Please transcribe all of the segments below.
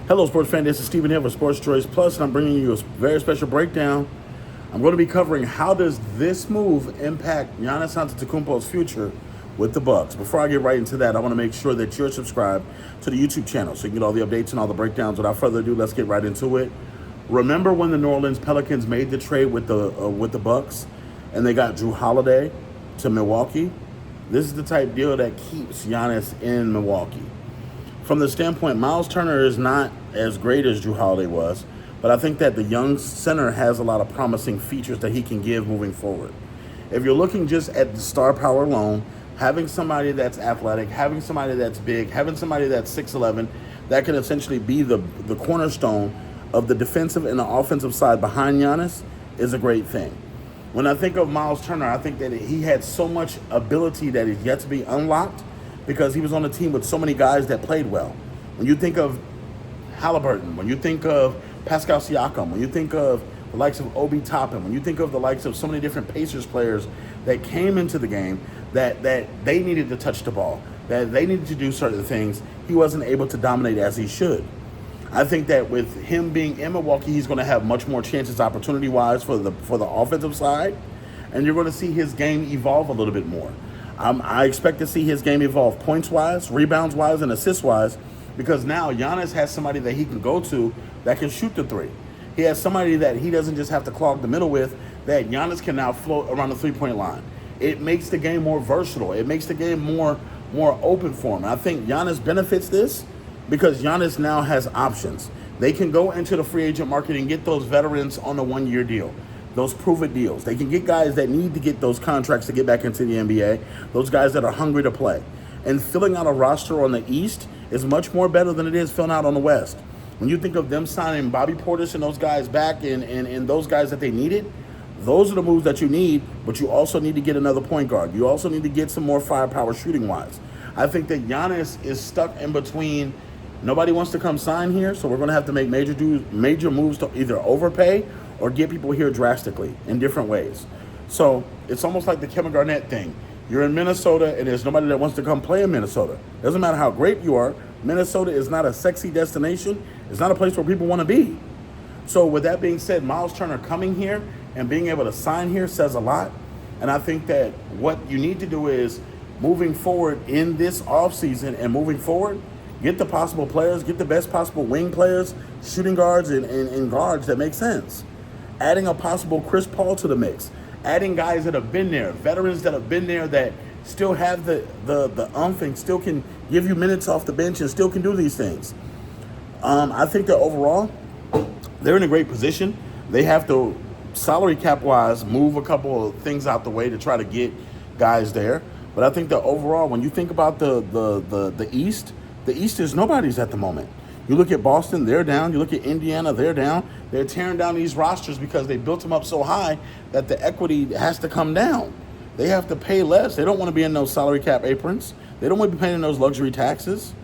Hello, sports fan. This is Stephen here for Sports Choice Plus, and I'm bringing you a very special breakdown. I'm going to be covering how does this move impact Giannis Antetokounmpo's future with the Bucks. Before I get right into that, I want to make sure that you're subscribed to the YouTube channel so you can get all the updates and all the breakdowns. Without further ado, let's get right into it. Remember when the New Orleans Pelicans made the trade with the Bucks, and they got Drew Holiday to Milwaukee? This is the type deal that keeps Giannis in Milwaukee. From the standpoint, Miles Turner is not as great as Drew Holiday was, but I think that the young center has a lot of promising features that he can give moving forward. If you're looking just at the star power alone, having somebody that's athletic, having somebody that's big, having somebody that's 6'11", that can essentially be the cornerstone of the defensive and the offensive side behind Giannis is a great thing. When I think of Miles Turner, I think that he had so much ability that is yet to be unlocked, because he was on a team with so many guys that played well. When you think of Halliburton, when you think of Pascal Siakam, when you think of the likes of Obi Toppin, when you think of the likes of so many different Pacers players that came into the game that they needed to touch the ball, that they needed to do certain things, he wasn't able to dominate as he should. I think that with him being in Milwaukee, he's going to have much more chances opportunity-wise for the offensive side, and you're going to see his game evolve a little bit more. I expect to see his game evolve points-wise, rebounds-wise, and assists-wise, because now Giannis has somebody that he can go to that can shoot the three. He has somebody that he doesn't just have to clog the middle with, that Giannis can now float around the three-point line. It makes the game more versatile. It makes the game more open for him. And I think Giannis benefits this because Giannis now has options. They can go into the free agent market and get those veterans on the one-year deal, those prove-it deals. They can get guys that need to get those contracts to get back into the NBA, those guys that are hungry to play. And filling out a roster on the East is much more better than it is filling out on the West. When you think of them signing Bobby Portis and those guys back and those guys that they needed, those are the moves that you need, but you also need to get another point guard. You also need to get some more firepower shooting-wise. I think that Giannis is stuck in between. Nobody wants to come sign here, so we're going to have to make major moves to either overpay or get people here drastically in different ways. So it's almost like the Kevin Garnett thing. You're in Minnesota, and there's nobody that wants to come play in Minnesota. Doesn't matter how great you are. Minnesota is not a sexy destination. It's not a place where people want to be. So with that being said, Miles Turner coming here and being able to sign here says a lot. And I think that what you need to do is, moving forward in this offseason and moving forward, get the possible players, get the best possible wing players, shooting guards, and guards that make sense. Adding a possible Chris Paul to the mix. Adding guys that have been there, veterans that have been there that still have the umph and still can give you minutes off the bench and still can do these things. I think that overall, they're in a great position. They have to, salary cap-wise, move a couple of things out the way to try to get guys there. But I think that overall, when you think about the East is nobody's at the moment. You look at Boston, they're down. You look at Indiana, they're down. They're tearing down these rosters because they built them up so high that the equity has to come down. They have to pay less. They don't want to be in those salary cap aprons. They don't want to be paying those luxury taxes.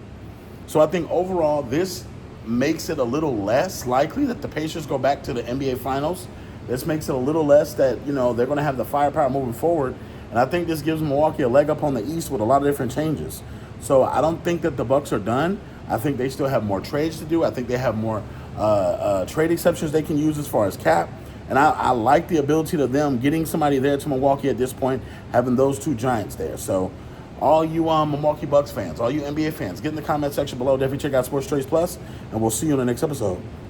So I think overall, this makes it a little less likely that the Pacers go back to the NBA Finals. This makes it a little less that, they're going to have the firepower moving forward. And I think this gives Milwaukee a leg up on the East with a lot of different changes. So I don't think that the Bucks are done. I think they still have more trades to do. I think they have more trade exceptions they can use as far as cap. And I like the ability of them getting somebody there to Milwaukee at this point, having those two giants there. So all you Milwaukee Bucks fans, all you NBA fans, get in the comment section below. Definitely check out Sports Choice Plus, and we'll see you in the next episode.